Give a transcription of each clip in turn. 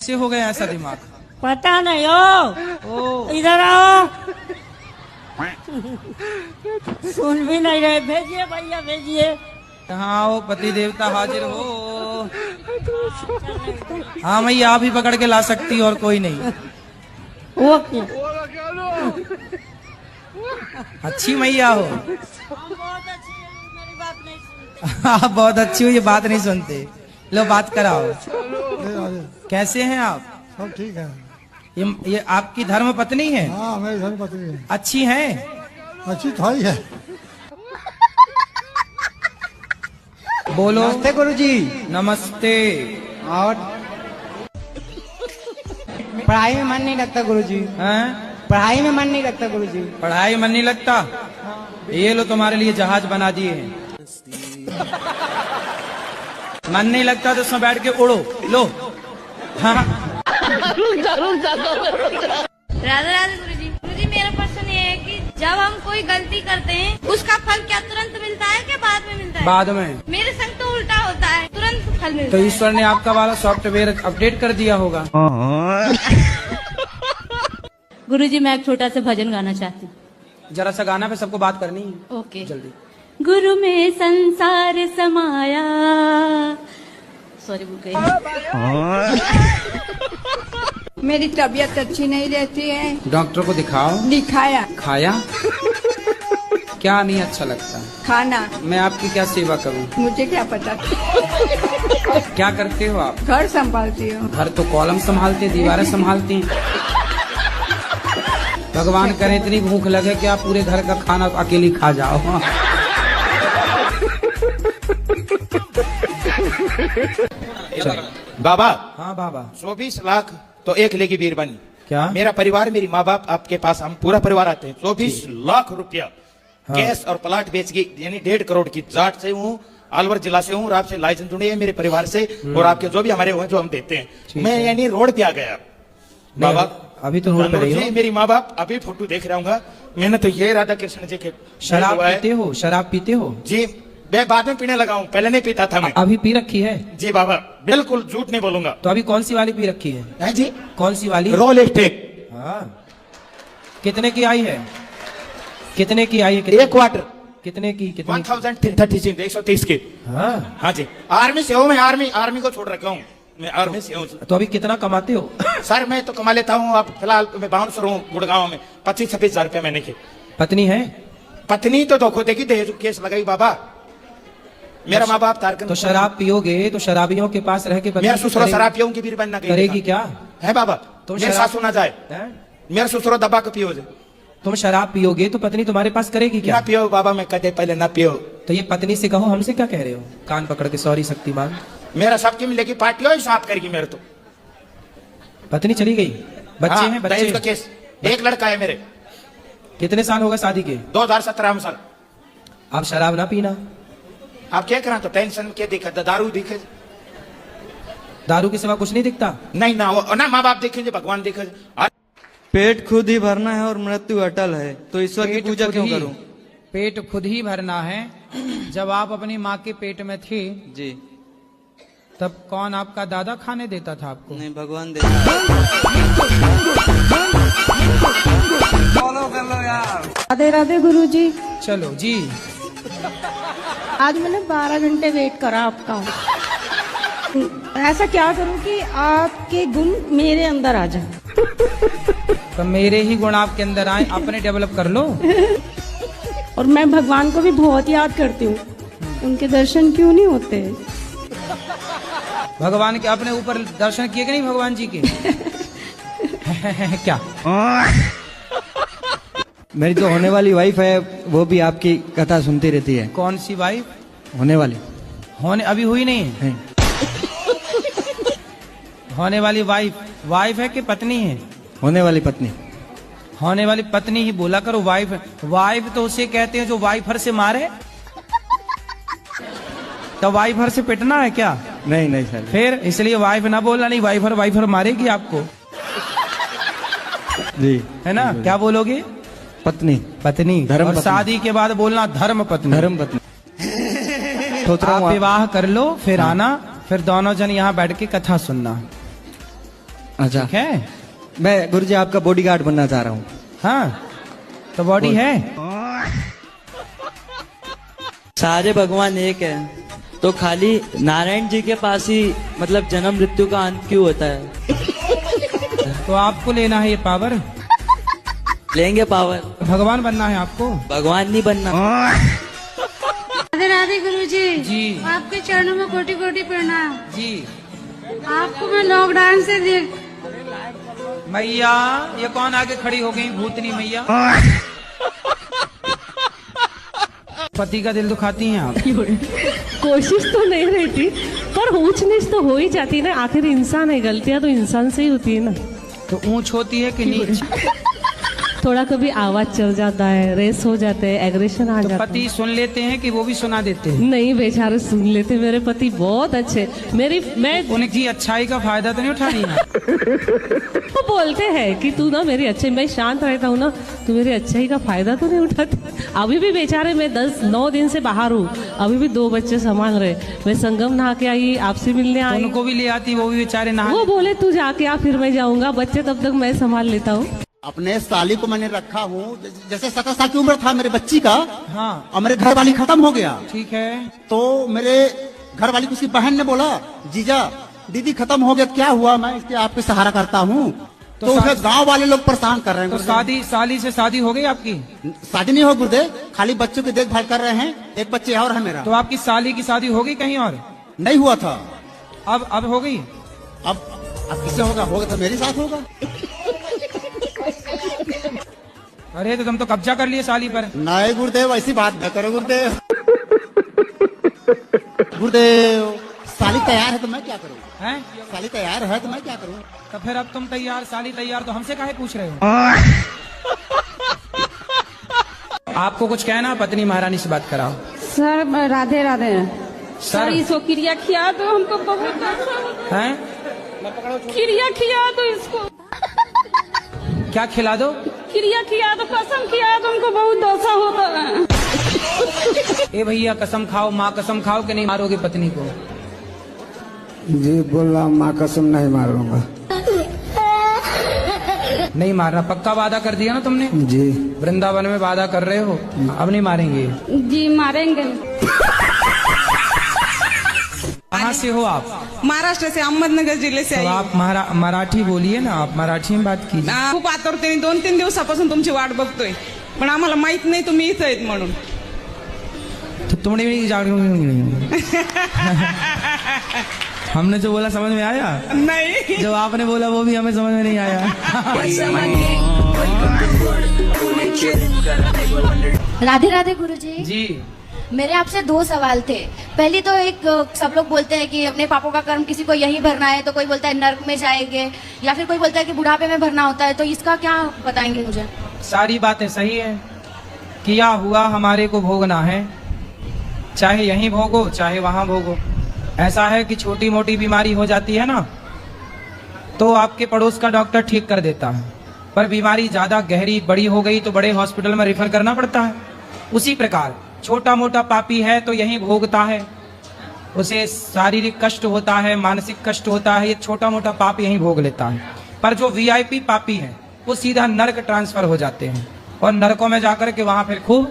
कैसे हो गया ऐसा दिमाग? पता नहीं हो। इधर आओ। सुन भी नहीं रहे, भेजिए भैया भेजिए। कहाँ हो पति देवता हाजिर हो। हाँ मैया आप ही पकड़ के ला सकती और कोई नहीं। ओके। अच्छी मैया हो। बहुत अच्छी है, मेरी बात नहीं सुनते। आप बहुत अच्छी हो, ये बात नहीं सुनते। लो बात कराओ। कैसे हैं आप? सब ठीक है। ये आपकी धर्म पत्नी है? हाँ मेरी धर्म पत्नी है। अच्छी हैं? अच्छी तो ही है। बोलो। नमस्ते गुरुजी। नमस्ते। और पढ़ाई में मन नहीं लगता गुरुजी। हैं? पढ़ाई में मन नहीं लगता गुरुजी। पढ़ाई मन नहीं लगता? ये लो तुम्हारे लिए जहाज बना दिए हैं। मन नहीं लगता तो उसमें बैठ के उड़ो। लो। हाँ। राधे राधे गुरुजी। गुरुजी मेरा प्रश्न ये है कि जब हम कोई गलती करते हैं उसका फल क्या तुरंत मिलता है क्या बाद में मिलता है? बाद में। मेरे संग तो उल्टा होता है, तुरंत फल मिलता तो है। ईश्वर ने आपका वाला सॉफ्टवेयर अपडेट कर दिया होगा। गुरुजी मैं एक छोटा सा भजन गाना चाहती हूँ। जरा सा गाना पे सबको बात करनी है। ओके। जल्दी। गुरु में संसार समाया। सॉरी भूल गई। मेरी तबीयत अच्छी नहीं रहती है, डॉक्टर को दिखाओ। दिखाया। खाया? क्या नहीं अच्छा लगता? खाना। मैं आपकी क्या सेवा करूं? मुझे क्या पता। क्या करते हो आप? घर संभालती हूँ। घर तो कॉलम संभालते, दीवारें संभालती हैं। भगवान करे इतनी भूख लगे कि आप पूरे घर का खाना अकेली खा जाओ। बाबा। हाँ बाबा। 24 लाख तो एक लेगी बीरबनी। क्या? मेरा परिवार, मेरी माँ बाप आपके पास, हम पूरा परिवार आते हैं। 24 लाख रुपया हाँ। कैश और प्लाट बेच के, यानी 1.5 करोड़ की जाट से हूँ, अलवर जिला से हूँ, और आपसे लाइसेंस जुड़े हैं मेरे परिवार से, और आपके जो भी हमारे हुए जो हम देते हैं। मैं यानी रोड पे आ गया बाबा। अभी तो रोड पे रही हो। मेरी माँ बाप अभी फोटो देख रहा हूँ। मैंने तो ये राधा कृष्ण जी के शराब पीते हो? शराब पीते हो? जी मैं बाद में पीने लगा हूँ, पहले नहीं पीता था मैं। अभी पी रखी है? जी बाबा बिल्कुल झूठ नहीं बोलूंगा। तो अभी कौन सी वाली पी रखी है? है जी। कौन सी वाली? रोल स्टेक। हाँ। कितने की आई है? कितने की आई है? एक क्वार्टर। कितने की? कितने? 1036 130 के। हाँ। हाँ जी। आर्मी से हूँ मैं, आर्मी को छोड़ रखा हूँ मैं, आर्मी से हूँ। तो अभी कितना कमाते हो? सर मैं तो कमा लेता हूँ, अब फिलहाल मैं बाउंसर हूँ गुड़गांव में। 25-26 हजार रुपया मैंने के। पत्नी है? पत्नी तो धोखो देखी, दहेज केस लगाई बाबा। मेरा माँ बाप तारकन। तो शराब पियोगे तो शराबियों के पास रह के मेरा ससुर शराब पियो की बीरबन ना करेगी क्या? है बाबा। तुम मेरे शराब- सासू ना जाए, मेरा ससुर दबा के पियो। तुम शराब पियोगे तो पत्नी तुम्हारे पास करेगी ना क्या? पियो बाबा, मैं कहते पहले ना पियो। तो ये पत्नी से कहो, हमसे क्या कह रहे हो? कान पकड़ के सॉरी शक्तिमान। मेरा सबकी मिलेगी पार्टी हो, साफ करेगी मेरे तो। पत्नी चली गई? बच्चे हाँ, हैं? दहेज का बच्चे? केस। एक लड़का है मेरे। कितने साल हो गए शादी के? 2017 में सर। आप शराब ना पीना। आप क्या करा तो टेंशन क्या दिखा, दारू दिखे? दारू के सिवा कुछ नहीं दिखता? नहीं ना, वो ना माँ बाप देखेंगे, भगवान देखे। पेट खुद ही भरना है और मृत्यु अटल है, तो ईश्वर की पूजा क्यों करूं? पेट खुद ही भरना है। जब आप अपनी माँ के पेट में थे जी तब कौन आपका दादा खाने देता था आपको? नहीं, भगवान देता। राधे राधे गुरुजी। चलो जी। आज मैंने 12 घंटे वेट करा आपका। ऐसा क्या करूं कि आपके गुण मेरे अंदर आ जाए? तो मेरे ही गुण आपके अंदर आए, अपने डेवलप कर लो। और मैं भगवान को भी बहुत याद करती हूँ, उनके दर्शन क्यों नहीं होते? भगवान के अपने ऊपर दर्शन किए कि नहीं भगवान जी के? क्या? मेरी जो होने वाली वाइफ है वो भी आपकी कथा सुनती रहती है। कौन सी वाइफ? होने वाली। होने अभी हुई नहीं है? नहीं। होने वाली वाइफ वाइफ है कि पत्नी है? होने वाली पत्नी। होने वाली पत्नी ही बोला करो। वाइफ वाइफ तो उसे कहते हैं जो वाइफर से मारे। तो वाइफर से पिटना है क्या? नहीं नहीं सर। फिर इसलिए वाइफ ना बोलना, नहीं वाइफर वाइफर मारेगी आपको, जी है ना? क्या बोलोगे? पत्नी। पत्नी। धर्म और पत्नी। शादी के बाद बोलना धर्म पत्नी। धर्म पत्नी। सोच रहा आप हूँ विवाह कर लो, फिर आना, फिर दोनों जन यहाँ बैठ के कथा सुनना। अच्छा ठीक है? मैं गुरुजी आपका बॉडीगार्ड बनना चाह रहा हूँ। हाँ तो बॉडी है। सारे भगवान एक है, तो खाली नारायण जी के पास ही मतलब जन्म मृत्यु का अंत क्यों होता है? तो आपको लेना है ये पावर, लेंगे पावर, भगवान बनना है आपको। भगवान नहीं बनना। राधे राधे गुरुजी। जी। आपके चरणों में कोटि कोटि प्रणाम। जी आपको मैं लॉकडाउन से देख। मैया, ये कौन आगे खड़ी हो गई? भूतनी मैया। पति का दिल दुखाती हैं आप। कोशिश तो नहीं रहती, पर ऊंच नीच तो हो ही जाती है ना। आखिर इंसान है, गलतियां तो इंसान से ही होती है ना। तो ऊंच होती है कि नीच? थोड़ा कभी आवाज चल जाता है, रेस हो जाते हैं, एग्रेशन आ तो जाता पति सुन लेते हैं कि वो भी सुना देते हैं? नहीं, बेचारे सुन लेते। मेरे पति बहुत अच्छे। मैं उनकी अच्छाई का फायदा तो नहीं उठा रही हैं? वो बोलते हैं कि तू ना मेरी अच्छे, मैं शांत रहता हूँ ना, तू मेरी अच्छाई का फायदा तो नहीं उठाती। अभी भी बेचारे मैं 9 दिन से बाहर हूँ, अभी भी 2 बच्चे संभाल रहे। मैं संगम नहा के आई, आपसे मिलने आई। उनको भी ले आती, वो भी बेचारे नहा। वो बोले तू जाके आ, फिर मैं जाऊंगा। बच्चे तब तक मैं संभाल लेता हूँ। अपने साली को मैंने रखा हूँ, जैसे 17 साल की उम्र था मेरे बच्ची का। हाँ। और मेरे घर वाली खत्म हो गया। ठीक है। तो मेरे घर वाली को उसकी बहन ने बोला, जीजा दीदी खत्म हो गया, क्या हुआ? मैं इसके आपके सहारा करता हूँ। तो उसे गांव वाले लोग परेशान कर रहे हैं। तो साली से शादी हो गई आपकी? शादी नहीं हो गुरुदेव, खाली बच्चों की देखभाल कर रहे हैं। एक बच्चे और है मेरा। तो आपकी साली की शादी हो गई कहीं और? नहीं हुआ था। अब हो गई? अब किससे होगा? होगा तो मेरे साथ होगा। अरे तो तुम तो कब्जा कर लिए साली पर। नहीं गुरुदेव, ऐसी बात न करो गुरुदेव। गुरुदेव साली तैयार है तो मैं क्या करूँ? हैं? साली तैयार है तो मैं क्या करूँ? तो फिर अब तुम तैयार, साली तैयार, तो हमसे काहे पूछ रहे हो? आपको कुछ कहना? पत्नी महारानी से बात कराओ। सर राधे राधे। सर इसको क्रिया खिया तो हमको बहुत अच्छा हैं? क्रिया खिया तो इसको क्या खिला दो? क्रिया खिया तो कसम खिया तो हमको बहुत दोषा होता है। ए भैया कसम खाओ, माँ कसम खाओ कि नहीं मारोगे पत्नी को? जी बोला, माँ कसम नहीं मारूंगा। नहीं मारना, पक्का वादा कर दिया ना तुमने? जी। वृंदावन में वादा कर रहे हो, अब नहीं मारेंगे? जी मारेंगे। कहाँ से हो आप? महाराष्ट्र से, अहमदनगर जिल्हे से तो आप मराठी बोलिए ना, आप मराठी में बात कीजिए। खूप आतुरतेने 2-3 दिवसापासून तुमची वाट बघतोय, पण आम्हाला माहित नाही तुम्ही इथं आहेत म्हणून। तो तुमने भी हमने जो बोला समझ में आया? नहीं, जो आपने बोला वो भी हमें समझ में नहीं आया। राधे राधे गुरुजी। जी मेरे आपसे 2 सवाल थे। पहली तो एक, सब लोग बोलते हैं कि अपने पापों का कर्म किसी को यहीं भरना है, तो कोई बोलता है नर्क में जाएंगे, या फिर कोई बोलता है कि बुढ़ापे में भरना होता है। तो इसका क्या बताएंगे मुझे? सारी बातें सही है। किया हुआ हमारे को भोगना है, चाहे यहीं भोगो चाहे वहां भोगो। ऐसा है कि छोटी मोटी बीमारी हो जाती है ना, तो आपके पड़ोस का डॉक्टर ठीक कर देता है, पर बीमारी ज्यादा गहरी बड़ी हो गई तो बड़े हॉस्पिटल में रेफर करना पड़ता है। उसी प्रकार छोटा मोटा पापी है तो यहीं भोगता है, उसे शारीरिक कष्ट होता है, मानसिक कष्ट होता है, ये छोटा मोटा पाप यहीं भोग लेता है। पर जो वीआईपी पापी है वो सीधा नरक ट्रांसफर हो जाते हैं और नरकों में जाकर के वहां फिर खूब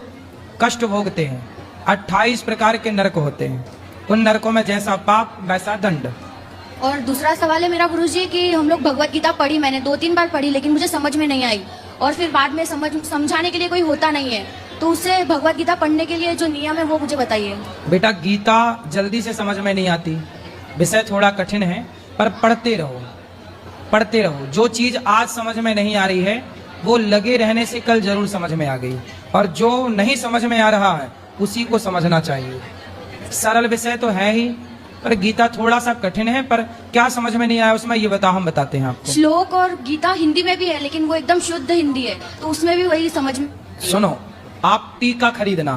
कष्ट भोगते हैं। 28 प्रकार के नरक होते हैं, उन नरकों में जैसा पाप वैसा दंड। और दूसरा सवाल है मेरा गुरुजी कि हम लोग भगवत गीता पढ़ी, मैंने 2-3 बार पढ़ी, लेकिन मुझे समझ में नहीं आई, और फिर बाद में समझाने के लिए कोई होता नहीं है। तो उससे भगवत गीता पढ़ने के लिए जो नियम है वो मुझे बताइए। बेटा गीता जल्दी से समझ में नहीं आती, विषय थोड़ा कठिन है, पर पढ़ते रहो पढ़ते रहो। जो चीज आज समझ में नहीं आ रही है वो लगे रहने से कल जरूर समझ में आ गई, और जो नहीं समझ में आ रहा है उसी को समझना चाहिए। सरल विषय तो है ही, पर गीता थोड़ा सा कठिन है। पर क्या समझ में नहीं आया उसमें ये बताओ, हम बताते हैं आपको। श्लोक और गीता हिंदी में भी है, लेकिन वो एकदम शुद्ध हिंदी है, तो उसमें भी वही समझ में। सुनो, आप टीका खरीदना,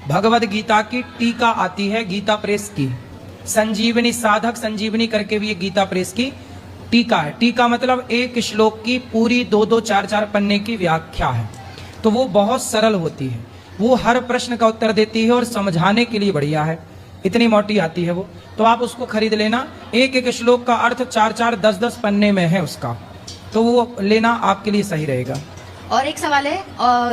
भगवद गीता की टीका आती है गीता प्रेस की, संजीवनी साधक संजीवनी करके भी ये गीता प्रेस की टीका है। टीका मतलब एक श्लोक की पूरी 2-2, 4-4 पन्ने की व्याख्या है। तो वो बहुत सरल होती है, वो हर प्रश्न का उत्तर देती है और समझाने के लिए बढ़िया है। इतनी मोटी आती है वो, तो आप उसको खरीद लेना। एक एक श्लोक का अर्थ 4-4, 10-10 पन्ने में है उसका, तो वो लेना आपके लिए सही रहेगा। और एक सवाल है,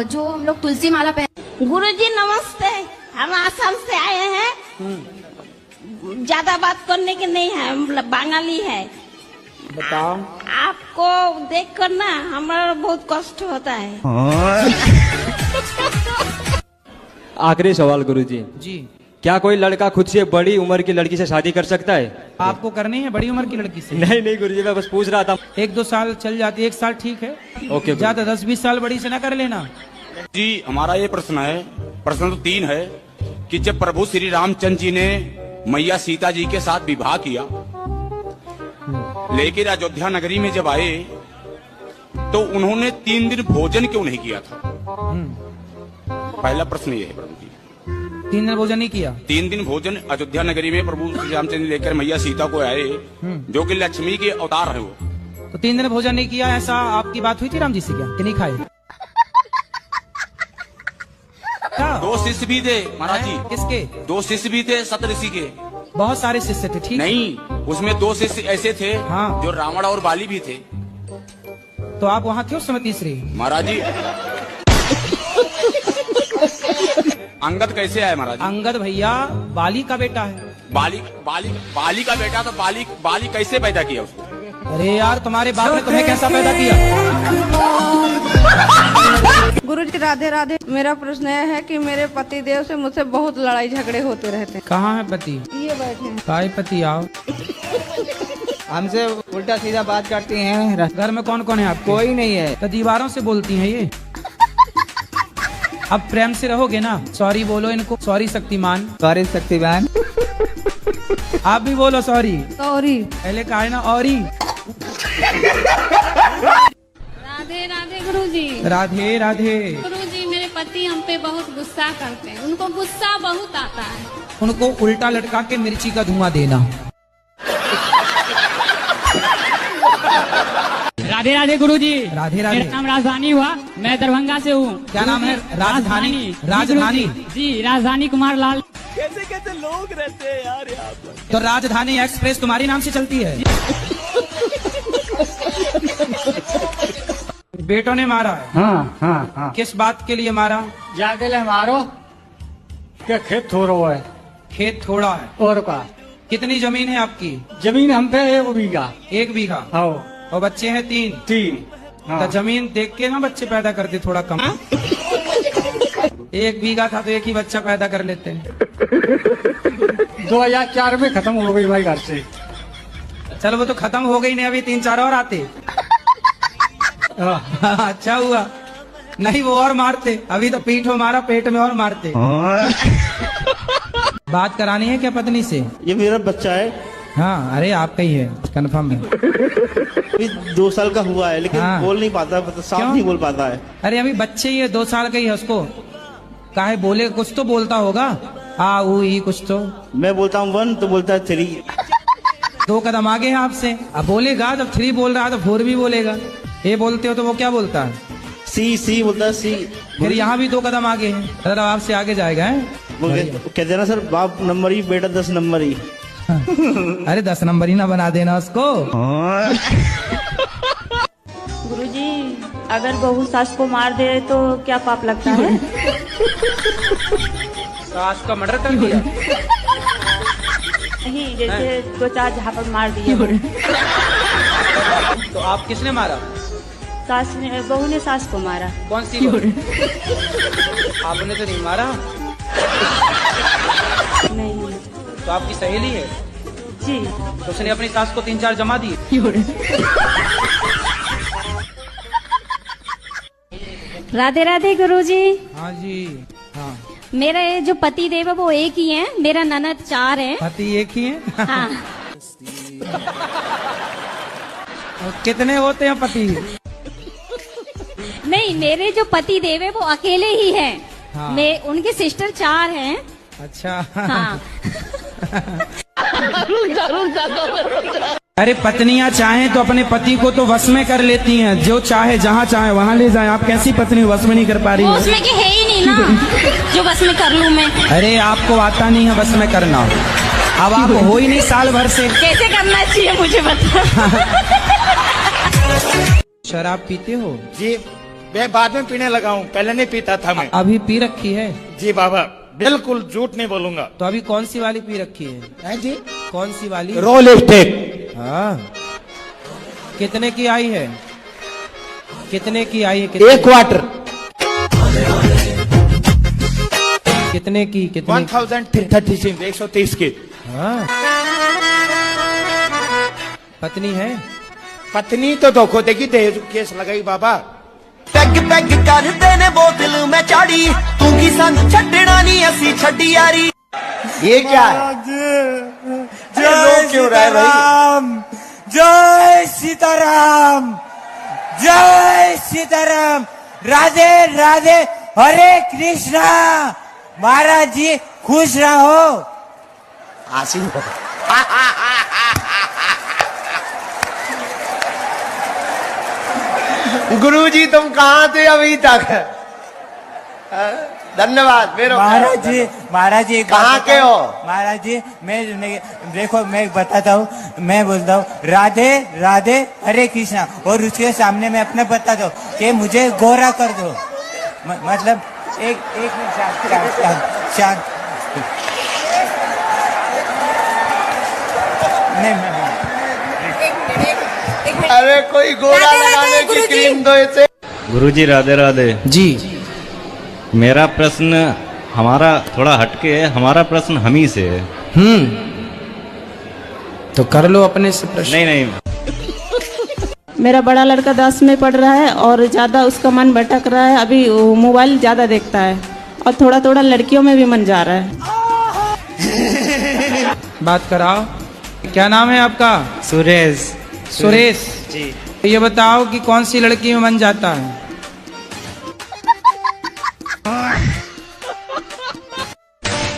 जो हम लोग तुलसी माला पहन। गुरुजी नमस्ते, हम आसाम से आए हैं। ज्यादा बात करने के नहीं है, हम बंगाली है। बताओ। आपको देखकर ना हमारा बहुत कष्ट होता है। आखिरी सवाल गुरुजी, जी, क्या कोई लड़का खुद से बड़ी उम्र की लड़की से शादी कर सकता है? आपको करनी है बड़ी उम्र की लड़की से? नहीं नहीं गुरुजी, मैं बस पूछ रहा था। 1-2 साल चल जाती है, 1 साल ठीक है। ओके, ज्यादा 10-20 साल बड़ी से ना कर लेना। जी, हमारा ये प्रश्न है, प्रश्न तो 3 है कि जब प्रभु श्री रामचंद्र जी ने मैया सीता जी के साथ विवाह किया, लेकिन अयोध्या नगरी में जब आए तो उन्होंने 3 दिन भोजन क्यों नहीं किया था? पहला प्रश्न ये है प्रभु जी। 3 दिन भोजन नहीं किया? 3 दिन भोजन अयोध्या नगरी में प्रभु श्री रामचंद्र लेकर मैया सीता को आए, जो कि लक्ष्मी के अवतार है वो। तो 3 दिन भोजन नहीं किया, ऐसा आपकी बात हुई थी राम जी से क्या कि नहीं खाए? 2 शिष्य भी थे महाराज जी। किसके? 2 शिष्य भी थे सप्तऋषि के। बहुत सारे शिष्य थे, ठीक नहीं, उसमें 2 शिष्य ऐसे थे हाँ, जो रावण और बाली भी थे। तो आप वहाँ थे उस समय तीसरे? महाराज जी अंगद कैसे आए महाराज? अंगद भैया बाली का बेटा है। बाली का बेटा, तो बाली कैसे पैदा किया उसको? अरे यार, तुम्हारे बाप ने तुम्हें कैसा पैदा किया? गुरुजी राधे राधे। मेरा प्रश्न यह है कि मेरे पति देव से मुझसे बहुत लड़ाई झगड़े होते रहते हैं। कहाँ है पति? ये बैठे हैं। काय पति आओ। हमसे उल्टा सीधा बात करती हैं। घर में कौन कौन है आपके? कोई नहीं है। तो दीवारों से बोलती हैं ये। अब प्रेम से रहोगे ना? सॉरी बोलो इनको। सॉरी शक्तिमान। सॉरी शक्तिमान। आप भी बोलो सॉरी। सॉरी। पहले कहा है ना औरी। राधे राधे गुरुजी। राधे राधे। गुरुजी, मेरे पति हम पे बहुत गुस्सा करते हैं, उनको गुस्सा बहुत आता है। उनको उल्टा लटका के मिर्ची का धुआं देना। राधे राधे गुरुजी। राधे राधे। मेरा नाम राजधानी हुआ, मैं दरभंगा से हूँ। क्या नाम है? राजधानी। राजधानी जी, राजधानी कुमार लाल। कैसे कैसे लोग रहते हैं यार यहाँ पर। तो राजधानी एक्सप्रेस तुम्हारी नाम से चलती है? बेटों ने मारा है? हाँ हाँ हाँ। किस बात के लिए मारा? जाके ले मारो क्या खेत थोड़ा है? खेत थोड़ा है और का? कितनी जमीन है आपकी? जमीन हम पे 1 बीघा। 1 बीघा। हाँ। और बच्चे हैं 3। हाँ। तो जमीन देख के ना बच्चे पैदा करते थोड़ा कम। 1 बीघा था तो 1 ही बच्चा पैदा कर लेते हैं। 2004 में खत्म हो गई भाई घर से। चलो वो तो खत्म हो गई नहीं, अभी 3-4 और आते। अच्छा हुआ नहीं, वो और मारते। अभी तो पीठ में मारा, पेट में और मारते। बात करानी है क्या पत्नी से? ये मेरा बच्चा है। हाँ, अरे आपका ही है, कंफर्म है। अभी 2 साल का हुआ है, लेकिन हाँ। बोल नहीं पाता, मतलब साफ नहीं बोल पाता है। अरे अभी बच्चे ही है, 2 साल का ही है, उसको काहे बोले? कुछ तो बोलता होगा, आ ऊ ई कुछ तो। मैं बोलता हूँ 1 तो बोलता है 3। 2 कदम आगे है आपसे। अब बोलेगा, जब 3 बोल रहा है तो 4 भी बोलेगा। ये बोलते हो तो वो क्या बोलता है? सी बोलता है सी। फिर यहाँ भी 2 कदम आगे है, अगर आपसे आगे जाएगा है। वो कहते हैं ना सर, बाप नंबर ही, बेटा 10 नंबर ही। अरे 10 नंबर ही ना बना देना उसको। गुरुजी, अगर बहू सास को मार दे तो क्या पाप लगता है? सास का मर्डर कर दिया? नहीं, जैसे 2-4 झापड़ मार दिए। तो आप किसने मारा? सास ने, बहू ने सास को मारा। कौन सी बहू? आपने तो नहीं मारा। नहीं। तो आपकी सहेली है? जी। तो उसने अपनी सास को 3-4 जमा दिए। राधे राधे गुरुजी। हाँ जी। हाँ। मेरा ये जो पति देव है वो 1 ही है, मेरा ननद 4 है। पति 1 ही है? हाँ। कितने होते हैं पति? नहीं, मेरे जो पति देव है वो अकेले ही है। हाँ। मैं उनके सिस्टर 4 हैं। अच्छा। हाँ। अरे पत्नियां चाहें तो अपने पति को तो वश में कर लेती हैं, जो चाहे जहाँ चाहे वहाँ ले जाए। आप कैसी पत्नी वश में नहीं कर पा रही वो है? उसमें की है ही नहीं ना जो बस में कर लूं मैं। अरे आपको आता नहीं है वश में करना, अब आप हो ही नहीं साल भर से। कैसे करना चाहिए मुझे बता। शराब पीते हो? जी मैं बाद में पीने लगा हूँ, पहले नहीं पीता था मैं। अभी पी रखी है? जी बाबा बिल्कुल झूठ नहीं बोलूंगा। तो अभी कौन सी वाली पी रखी है जी? कौन सी वाली? रोल स्टेक। हाँ कितने की आई है? कितने की आई है? कितने? 1 क्वार्टर। कितने की? कितने? 1036 130 की। हाँ पत्नी है? पत्नी तो धोखो देगी, दहेज केस लगाई बाबा। पैग पैग करते ने बोतल में चाड़ी, तू की संग छड़ना नहीं असी छड़ी यारी। ये क्या है? जय क्यों रहा है भाई? जय सीताराम, जय सीताराम, राधे राधे, हरे कृष्णा। महाराज जी खुश रहो। आशीर्वाद। गुरुजी तुम कहाँ थे अभी तक? धन्यवाद। महाराज जी कहाँ के हो? महाराज जी मैं देखो मैं बताता हूँ, मैं बोलता हूँ राधे राधे हरे कृष्णा, और उसके सामने मैं अपने बताता हूँ कि मुझे गोरा कर दो। मतलब एक शांत नहीं। अरे कोई गोरा लगाने की क्रीम दो इसे। गुरुजी राधे राधे जी। मेरा प्रश्न हमारा थोड़ा हटके है, हमारा प्रश्न हम ही से है। तो कर लो अपने से प्रश्न। नहीं मेरा बड़ा लड़का 10 में पढ़ रहा है और ज़्यादा उसका मन भटक रहा है, अभी मोबाइल ज़्यादा देखता है और थोड़ा थोड़ा लड़कियों में भी मन जा रहा है। बात कराओ। क्या नाम है आपका? सुरेश। सुरेश जी। ये बताओ कि कौन सी लड़की में मन जाता है?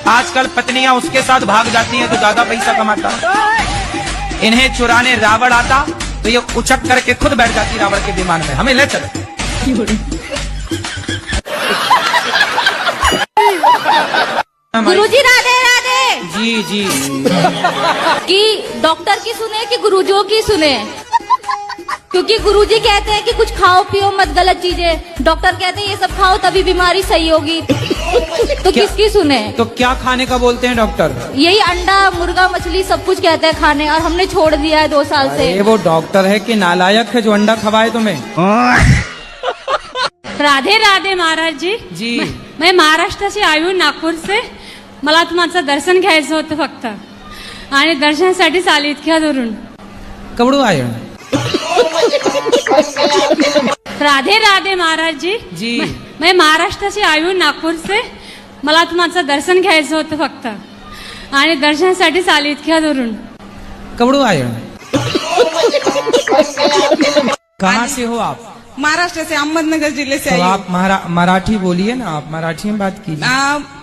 आजकल पत्नियां उसके साथ भाग जाती हैं तो ज्यादा पैसा कमाता। इन्हें चुराने रावण आता तो ये उचक करके खुद बैठ जाती रावण के विमान में, हमें ले चलो। गुरुजी राधे राधे। जी जी। कि डॉक्टर की सुने कि गुरुजियों की सुने? क्योंकि गुरुजी कहते हैं कि कुछ खाओ पियो मत गलत चीजें, डॉक्टर कहते हैं ये सब खाओ तभी बीमारी सही होगी। तो किसकी सुने? तो क्या खाने का बोलते हैं डॉक्टर? यही अंडा मुर्गा मछली सब कुछ कहते हैं खाने, और हमने छोड़ दिया है 2 साल से। ये वो डॉक्टर है कि नालायक है जो अंडा खवाए तुम्हें? राधे राधे महाराज जी। जी। मैं महाराष्ट्र से आई हूँ, नागपूर से. मला तुमचं दर्शन घ्यायचं होतं फक्त, आणि दर्शनासाठीच आली इतक्या दुरून. कबड़ू आए? राधे राधे महाराज जी. जी. मैं महाराष्ट्र से आई हूँ, नागपूर से. मला तुमचं दर्शन घ्यायचं होतं फक्त, आणि दर्शनासाठीच आली इतक्या दुरून. कबड़ू आए? कहाँ से हो आप? महाराष्ट्र से, अहमदनगर जिले से तो आई हूँ. आप मराठी बोलिए ना, आप मराठी में बात कीजिए.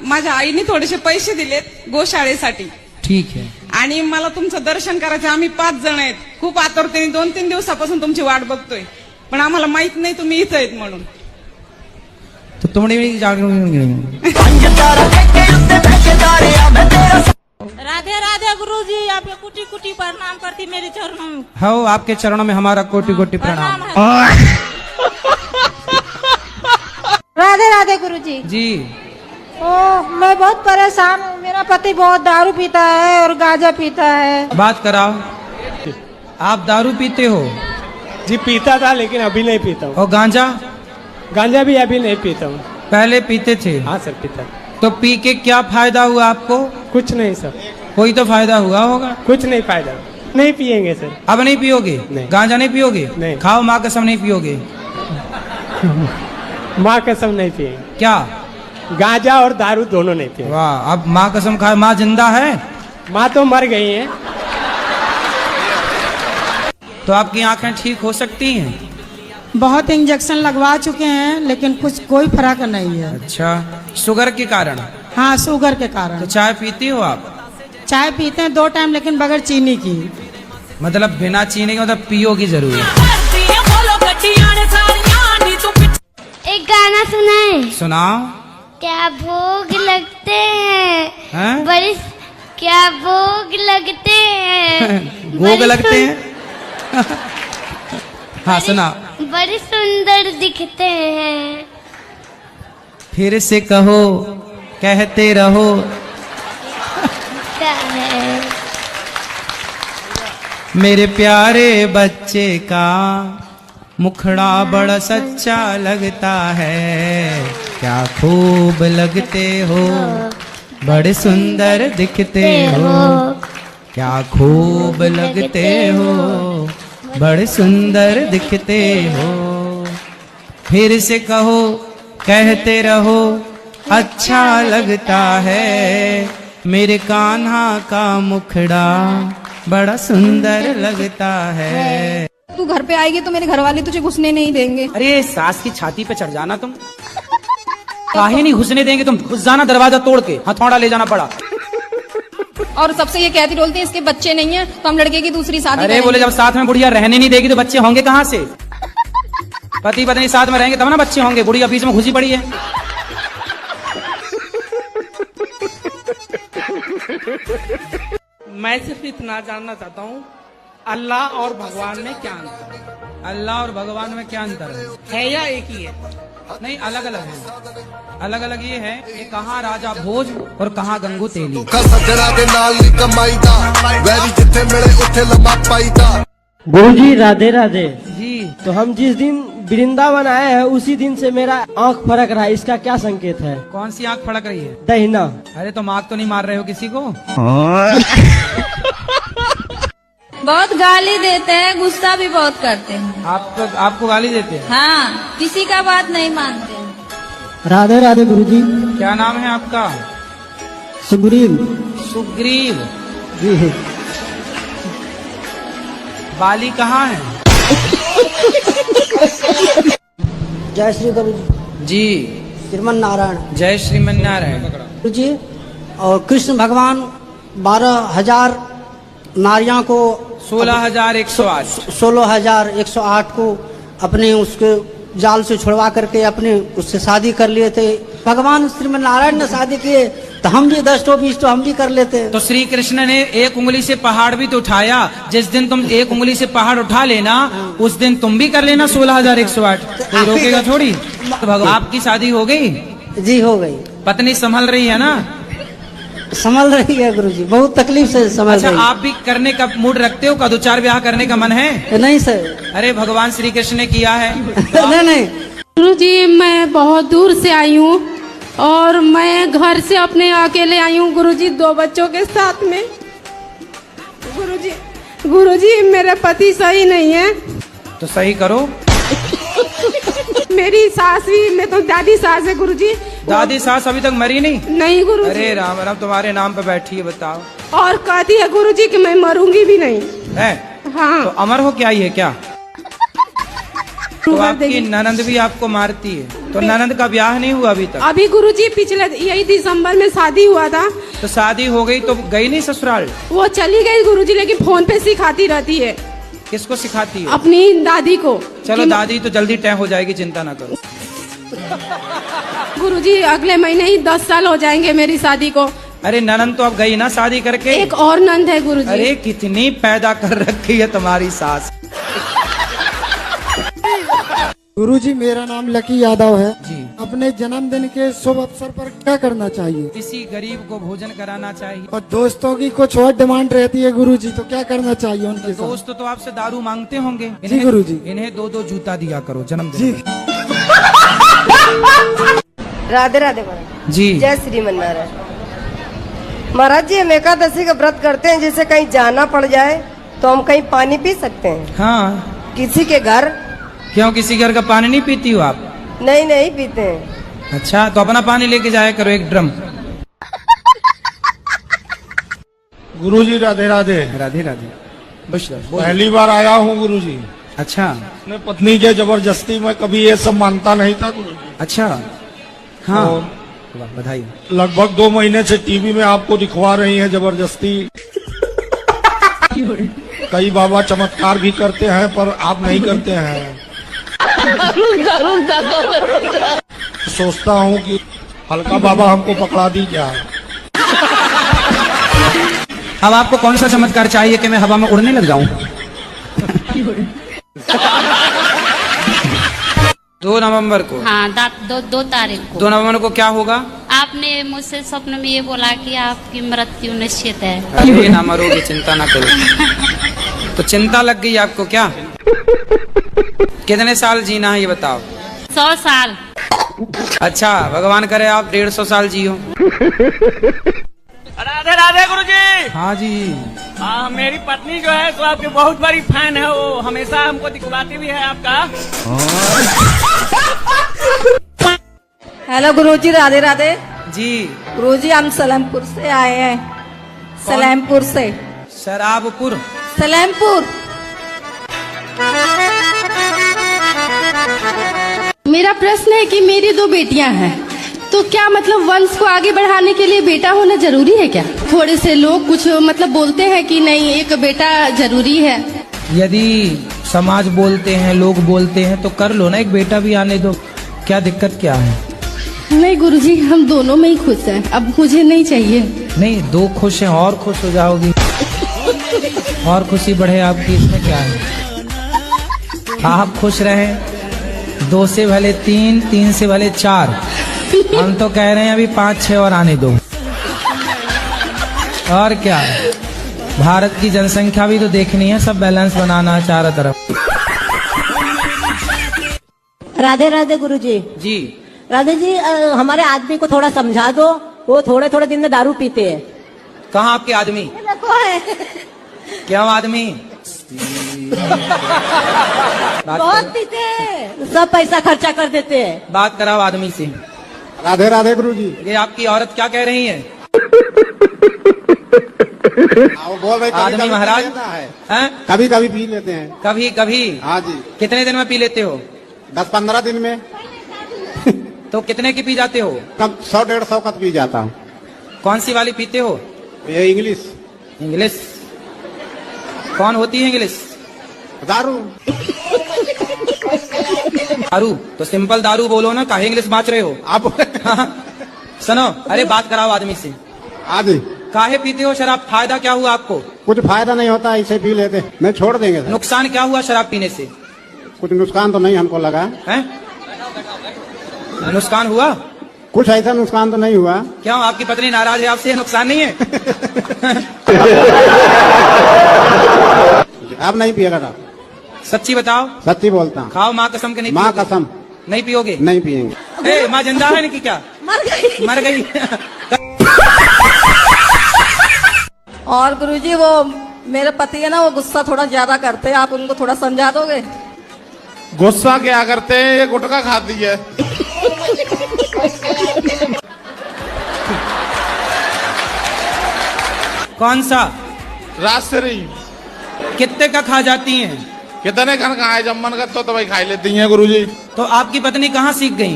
माझ्या आईने थोडेसे पैसे दिलेत गोशाळेसाठी. ठीक है. आणि मला तुमचं दर्शन करायचं. आम्ही 5 जण आहेत. खूप आतुरतेने 2-3 दिवसापासून तुमची वाट बघतोय, पण आम्हाला माहित नाही तुम्ही इथं आहेत म्हणून. तो तुमने राधे राधे गुरुजी, आपके कुटी कुटी प्रणाम करती मेरे चरणों में. हो, आपके चरणों में हमारा कोटि कोटि प्रणाम. राधे राधे गुरुजी. जी. मैं बहुत परेशान हूँ. मेरा पति बहुत दारू पीता है और गांजा पीता है. बात कराओ. आप दारू पीते हो? जी पीता था, लेकिन अभी नहीं पीता हूँ. और गांजा? गांजा भी अभी नहीं पीता हूँ. पहले पीते थे? हाँ सर, पीता. तो पी के क्या फायदा हुआ आपको? कुछ नहीं सर. कोई तो फायदा हुआ होगा? कुछ नहीं फायदा. नहीं पियेंगे सर. अब नहीं पियोगे? नहीं. गांजा नहीं पियोगे? नहीं. खाओ माँ कसम नहीं पियोगे? माँ कसम नहीं पियेंगे. क्या? गांजा और दारू दोनों नहीं पियेंगे. वाह, अब माँ कसम खाए. माँ जिंदा है? माँ तो मर गई है. तो आपकी आंखें ठीक हो सकती हैं? बहुत इंजेक्शन लगवा चुके हैं लेकिन कोई फर्क नहीं है. अच्छा, शुगर के कारण? हाँ, शुगर के कारण. तो चाय पीती हो आप? चाय पीते हैं 2 टाइम, लेकिन बगैर चीनी की. मतलब बिना चीनी के मतलब पियोगी जरूर। एक गाना सुनाए। सुनाओ। क्या भोग लगते हैं, हैं? बड़ी क्या भोग लगते हैं भोग लगते हैं। हाँ सुनाओ। बड़ी सुंदर दिखते हैं। फिर से कहो, कहते रहो। क्या है? मेरे प्यारे बच्चे का मुखड़ा बड़ा सच्चा लगता है, क्या खूब लगते हो, बड़े सुंदर दिखते हो, क्या खूब लगते हो, बड़े सुंदर दिखते हो। फिर से कहो, कहते रहो, अच्छा लगता है, मेरे कान्हा का मुखड़ा बड़ा सुंदर लगता है। तू घर पे आएगी तो मेरे घर वाले तुझे घुसने नहीं देंगे। अरे सास की छाती पे चढ़ जाना तुम, काहे नहीं घुसने देंगे, तुम घुस जाना दरवाजा तोड़ के, हथौड़ा ले जाना पड़ा। और सबसे ये कहती डोलती है इसके बच्चे नहीं है तो हम लड़के की दूसरी शादी अरे करेंगे। बोले जब साथ में बुढ़िया रहने नहीं देगी तो बच्चे होंगे कहाँ से? पति पत्नी साथ में रहेंगे तब ना बच्चे होंगे, बुढ़िया बीच में घुसी पड़ी है। मैं सिर्फ इतना जानना चाहता हूँ, अल्लाह और भगवान में क्या अंतर है? अल्लाह और भगवान में क्या अंतर है या एक ही है? नहीं, अलग अलग है। अलग अलग ये है कि कहाँ राजा भोज और कहाँ गंगू तेली। गुरुजी राधे राधे जी। तो हम जिस दिन वृंदावन आए हैं उसी दिन से मेरा आंख फड़क रहा है, इसका क्या संकेत है? कौन सी आंख फड़क रही है? दहिना। अरे तो आंख तो नहीं मार रहे हो किसी को? बहुत गाली देते हैं, गुस्सा भी बहुत करते हैं। आपको गाली देते हैं? हाँ, किसी का बात नहीं मानते। राधे राधे गुरुजी। क्या नाम है आपका? सुग्रीव। सुग्रीव जी। बाली कहाँ है? जय श्री गुरुजी। जी। श्रीमन नारायण। जय श्रीमन नारायण। गुरुजी, और कृष्ण भगवान 12,000 नारियां को 16,108 16,108 को अपने उसके जाल से छुड़वा करके अपने उससे शादी कर लिए थे। भगवान श्रीमन नारायण ने शादी किए तो हम भी 10 तो 20 तो हम भी कर लेते। तो श्री कृष्ण ने एक उंगली से पहाड़ भी तो उठाया। जिस दिन तुम एक उंगली से पहाड़ उठा लेना उस दिन तुम भी कर लेना 16,108। कोई रोकेगा थोड़ी। तो आपकी शादी हो गई? जी हो गई। पत्नी संभल रही है ना? संभल रही है गुरुजी, बहुत तकलीफ से संभल अच्छा, रही है। आप भी करने का मूड रखते हो? का 2-4 ब्याह करने का मन है? नहीं सर। अरे भगवान श्री कृष्ण ने किया है। नहीं। गुरुजी, मैं बहुत दूर से आई हूँ और मैं घर से अपने अकेले आई हूँ गुरुजी, 2 बच्चों के साथ में। गुरुजी मेरे पति सही नहीं है। तो सही करो। मेरी सास भी, मैं तो दादी सास है गुरुजी। दादी सास अभी तक मरी नहीं? नहीं गुरुजी। अरे राम राम, तुम्हारे नाम पे बैठी है, बताओ। और कहती है गुरुजी कि मैं मरूंगी भी नहीं है। हाँ। तो अमर हो क्या ये क्या? तो आपकी ननंद भी आपको मारती है, तो ननंद का ब्याह नहीं हुआ अभी तक? अभी गुरुजी पिछले यही दिसंबर में शादी हुआ था। तो शादी हो गई तो गई नहीं ससुराल? वो चली गई गुरुजी, लेकिन फोन पे सिखाती रहती है। किसको सिखाती है? अपनी दादी को। चलो दादी तो जल्दी तय हो जाएगी, चिंता ना करो। गुरुजी अगले महीने ही 10 साल हो जाएंगे मेरी शादी को। अरे ननंद तो अब गई ना शादी करके? एक और नंद है गुरुजी। अरे कितनी पैदा कर रखी है तुम्हारी सास। गुरुजी, मेरा नाम लकी यादव है जी। अपने जन्मदिन के शुभ अवसर पर क्या करना चाहिए? किसी गरीब को भोजन कराना चाहिए। और दोस्तों की कुछ और डिमांड रहती है गुरुजी, तो क्या करना चाहिए उनके साथ? दोस्त तो आपसे दारू मांगते होंगे। जी गुरुजी। इन्हें 2-2 जूता दिया करो जन्मदिन जी। राधे राधे महाराज जी। जय श्रीमन नारायण। महाराज जी, हम एकादशी का व्रत करते हैं, जैसे कहीं जाना पड़ जाए तो हम कहीं पानी पी सकते हैं? हाँ। किसी के घर? क्यों, किसी घर का पानी नहीं पीती हो आप? नहीं पीते हैं। अच्छा, तो अपना पानी लेके जाया करो 1 ड्रम। गुरुजी राधे राधे। राधे राधे। पहली बार आया हूँ गुरुजी। अच्छा। अपने पत्नी के जबरदस्ती में कभी ये सब मानता नहीं था गुरुजी। अच्छा। हाँ। बधाई। लगभग 2 महीने से टीवी में आपको दिखवा रही है जबरदस्ती। कई बाबा चमत्कार भी करते हैं पर आप नहीं करते हैं। सोचता हूँ कि हल्का बाबा हमको पकड़ा दी क्या। अब आपको कौन सा चमत्कार चाहिए कि मैं हवा में उड़ने लग जाऊं? 2 नवंबर को। हाँ, दो तारीख को। 2 नवंबर को क्या होगा? आपने मुझसे स्वप्न में ये बोला कि आपकी मृत्यु निश्चित है। अरे ना मरोगे, चिंता ना करो। तो चिंता लग गई आपको क्या? कितने साल जीना है ये बताओ? 100 साल। अच्छा, भगवान करे आप 150 साल जियो। राधे राधे गुरुजी। हाँ जी। हाँ, मेरी पत्नी जो है तो आपकी बहुत बड़ी फैन है, वो हमेशा हमको दिखवाती भी है आपका। हेलो गुरुजी, राधे राधे जी। गुरुजी, हम सलेमपुर से आए हैं। सलेमपुर से। शराबपुर। सलेमपुर। मेरा प्रश्न है कि मेरी 2 बेटियां हैं, तो क्या मतलब वंश को आगे बढ़ाने के लिए बेटा होना जरूरी है क्या? थोड़े से लोग कुछ मतलब बोलते हैं कि नहीं, एक बेटा जरूरी है। यदि समाज बोलते हैं, लोग बोलते हैं, तो कर लो ना, एक बेटा भी आने दो, क्या दिक्कत क्या है? नहीं गुरुजी, हम दोनों में ही खुश हैं, अब मुझे नहीं चाहिए। नहीं, 2 खुश हैं और खुश हो जाओगी, और खुशी बढ़े आपकी, इसमें क्या है? आप खुश रहें, 2 से भले 3, 3 से भले 4, हम तो कह रहे हैं अभी 5-6 और आने दो। और क्या, भारत की जनसंख्या भी तो देखनी है, सब बैलेंस बनाना है चारों तरफ। राधे राधे गुरुजी। जी। राधे जी, हमारे आदमी को थोड़ा समझा दो, वो थोड़े थोड़े दिन में दारू पीते हैं। कहाँ आपके आदमी? देखो है। क्यों आदमी? बहुत पीते हैं, सब पैसा खर्चा कर देते हैं। बात कराओ आदमी से। राधे राधे गुरुजी। ये आपकी औरत क्या कह रही है? वो बोल रहे आदमी महाराज हैं? कभी कभी पी लेते हैं। कभी कभी? हाँ जी। कितने दिन में पी लेते हो? 10-15 दिन में। तो कितने की पी जाते हो? कब 100-150 का पी जाता हूँ। कौन सी वाली पीते हो? ये इंग्लिश। इंग्लिश कौन होती है? इंग्लिश दारू। दारू तो सिंपल दारू बोलो ना, काहे इंग्लिश बाँच रहे हो आप? सुनो, अरे बात कराओ आदमी से। आज काहे पीते हो शराब? फायदा क्या हुआ आपको? कुछ फायदा नहीं होता, इसे पी लेते, नहीं छोड़ देंगे। नुकसान क्या हुआ शराब पीने से? कुछ नुकसान तो नहीं हमको लगा है। नुकसान हुआ? कुछ ऐसा नुकसान तो नहीं हुआ। क्यों, आपकी पत्नी नाराज है आपसे? नुकसान नहीं है? आप नहीं पिएगा था? सच्ची बताओ। सच्ची बोलता हूँ। खाओ माँ कसम के नहीं? माँ कसम। नहीं पियोगे? नहीं पियेंगे। ए, माँ जिंदा है नहीं क्या? मर गई। और गुरुजी, वो मेरे पति है ना, वो गुस्सा थोड़ा ज्यादा करते हैं, आप उनको थोड़ा समझा दोगे? गुस्सा क्या करते हैं, ये गुटखा खाती है। कौन सा? राजश्री। कितने का खा जाती हैं? कितने खन खाए, जब मन कर तो भाई खाई लेती हैं गुरुजी। तो आपकी पत्नी कहाँ सीख गई?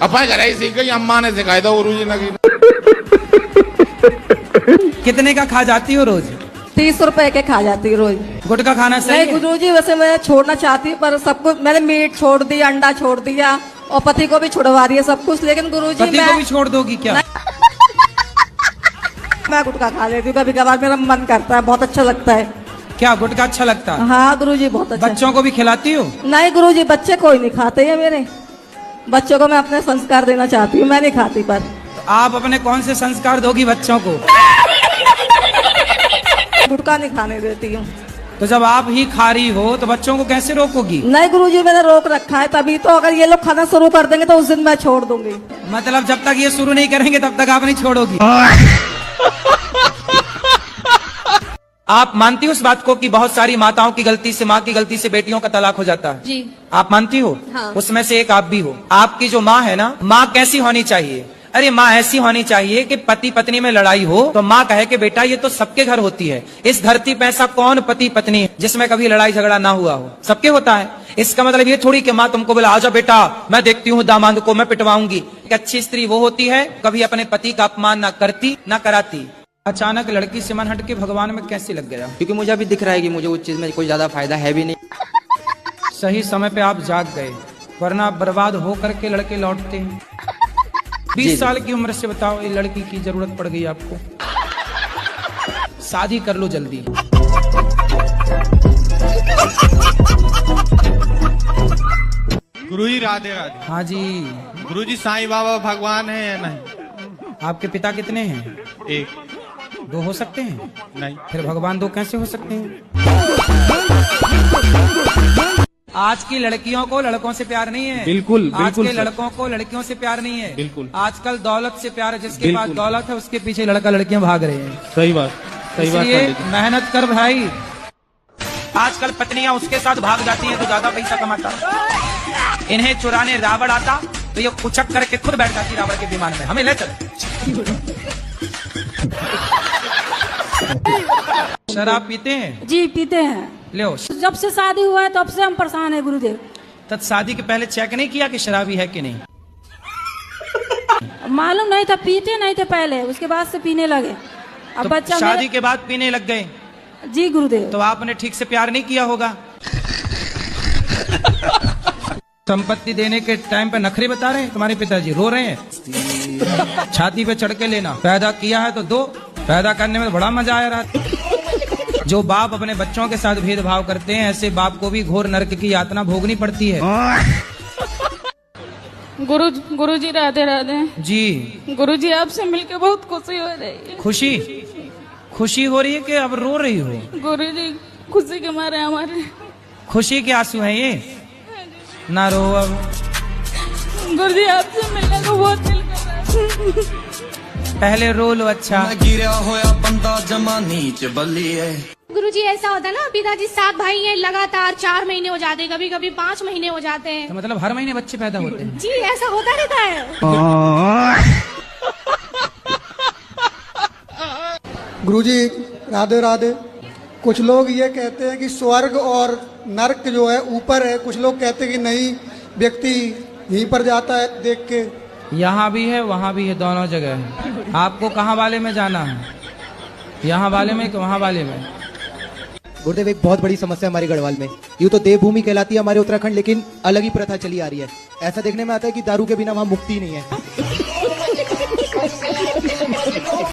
अपने घर ही सीख गई, अम्मा ने सिखाई दो गुरुजी ने। कितने का खा जाती हो रोज? 30 रुपए के खा जाती रोज। गुटखा खाना सही नहीं है? गुरुजी, वैसे मैं छोड़ना चाहती हूँ, पर सब कुछ मैंने मीट छोड़ दिया, अंडा छोड़ दिया, और पति को भी छुड़वा दिया सब कुछ, लेकिन गुरुजी पति को भी छोड़ दोगी क्या? मैं गुटखा खा लेती हूँ कभी कभार, मेरा मन करता है, बहुत अच्छा लगता है। क्या गुटखा अच्छा लगता है? हाँ गुरुजी, बहुत अच्छा। बच्चों को भी खिलाती हो? नहीं गुरुजी, बच्चे कोई नहीं खाते हैं मेरे। बच्चों को मैं अपने संस्कार देना चाहती हूँ, मैं नहीं खाती। पर तो आप अपने कौन से संस्कार दोगी बच्चों को? गुटखा नहीं खाने देती हूँ। तो जब आप ही खा रही हो तो बच्चों को कैसे रोकोगी? नहीं गुरुजी, मैंने रोक रखा है, तभी तो। अगर ये लोग खाना शुरू कर देंगे तो उस दिन मैं छोड़ दूंगी। मतलब जब तक ये शुरू नहीं करेंगे तब तक आप नहीं छोड़ोगी? आप मानती हो उस बात को कि बहुत सारी माताओं की गलती से, माँ की गलती से बेटियों का तलाक हो जाता है? जी। आप मानती हो? हाँ। उसमें से एक आप भी हो। आपकी जो माँ है ना, माँ कैसी होनी चाहिए? अरे माँ ऐसी होनी चाहिए कि पति पत्नी में लड़ाई हो तो माँ कहे कि बेटा ये तो सबके घर होती है, इस धरती पे ऐसा कौन पति पत्नी है जिसमें कभी लड़ाई झगड़ा ना हुआ हो? सबके होता है। इसका मतलब ये थोड़ी कि माँ तुमको बोला आजा बेटा मैं देखती हूँ दामाद को मैं पिटवाऊंगी। एक अच्छी स्त्री वो होती है कभी अपने पति का अपमान ना करती ना कराती। अचानक लड़की से मन हट के भगवान में कैसे लग गया? क्योंकि मुझे अभी दिख रहा है कि मुझे उस चीज में कोई ज्यादा फायदा है भी नहीं। सही समय पे आप जाग गए, वरना बर्बाद हो करके लड़के लौटते हैं। 20 साल की उम्र से बताओ, ये लड़की की जरूरत पड़ गई आपको, शादी कर लो जल्दी। गुरुजी राधे राधे। हाँ जी। गुरुजी साईं बाबा भगवान है या नहीं? आपके पिता कितने हैं? एक। 2 हो सकते हैं? नहीं। फिर भगवान 2 कैसे हो सकते हैं? आज की लड़कियों को लड़कों से प्यार नहीं है। बिल्कुल, आज बिल्कुल के सर। लड़कों को लड़कियों से प्यार नहीं है। बिल्कुल। आजकल दौलत से प्यार है, जिसके पास बिल्कुल। दौलत है उसके पीछे लड़का लड़कियां भाग रहे हैं। सही बात, सही बात। इसलिए पंडित जी। मेहनत कर भाई। आजकल पत्नियां उसके साथ भाग जाती हैं तो ज्यादा पैसा कमाता। इन्हें चुराने रावण आता तो ये कुचक करके खुद बैठ जाती रावण के विमान में, हमें ले चल। शराब पीते हैं? जी पीते हैं। लो, जब से शादी हुआ है तब से हम परेशान है गुरुदेव। तब शादी के पहले चेक नहीं किया कि शराबी है कि नहीं? मालूम नहीं था, पीते नहीं थे पहले, उसके बाद से पीने लगे। अब तो बच्चा शादी के बाद पीने लग गए? जी गुरुदेव। तो आपने ठीक से प्यार नहीं किया होगा। संपत्ति देने के टाइम पे नखरे बता रहे हैं तुम्हारे पिताजी, रो रहे हैं। छाती पे चढ़ के लेना, पैदा किया है तो दो। पैदा करने में बड़ा मजा आया रहा। जो बाप अपने बच्चों के साथ भेदभाव करते हैं, ऐसे बाप को भी घोर नरक की यातना भोगनी पड़ती है। गुरुजी राधे राधे। जी गुरुजी आपसे मिलके बहुत खुशी हो रही है। खुशी? खुशी हो रही है कि अब रो रही हो? गुरुजी खुशी के मारे हमारे खुशी के आंसू हैं ये, ना रो अब। गुरुजी आपसे मिलने को बहुत दिल कर रहा है। पहले रो लो। अच्छा। गिरा होया बंदा जमानी च बल्ली है। गुरुजी ऐसा होता है ना, पिताजी 7 भाई हैं, लगातार 4 महीने हो जाते हैं, कभी कभी 5 महीने हो जाते हैं। तो मतलब हर महीने बच्चे पैदा होते हैं? जी ऐसा होता रहता है। गुरुजी राधे राधे। कुछ लोग ये कहते हैं कि स्वर्ग और नरक जो है ऊपर है, कुछ लोग कहते हैं कि नहीं, व्यक्ति यहीं पर जाता है देख के। यहाँ भी है वहाँ भी है, दोनों जगह है। आपको कहाँ वाले में जाना है? यहाँ वाले में कि वहाँ वाले में? गुरुदेव, एक बहुत बड़ी समस्या हमारी गढ़वाल में, यूँ तो देवभूमि कहलाती है हमारे उत्तराखंड, लेकिन अलग ही प्रथा चली आ रही है। ऐसा देखने में आता है कि दारू के बिना वहाँ मुक्ति नहीं है।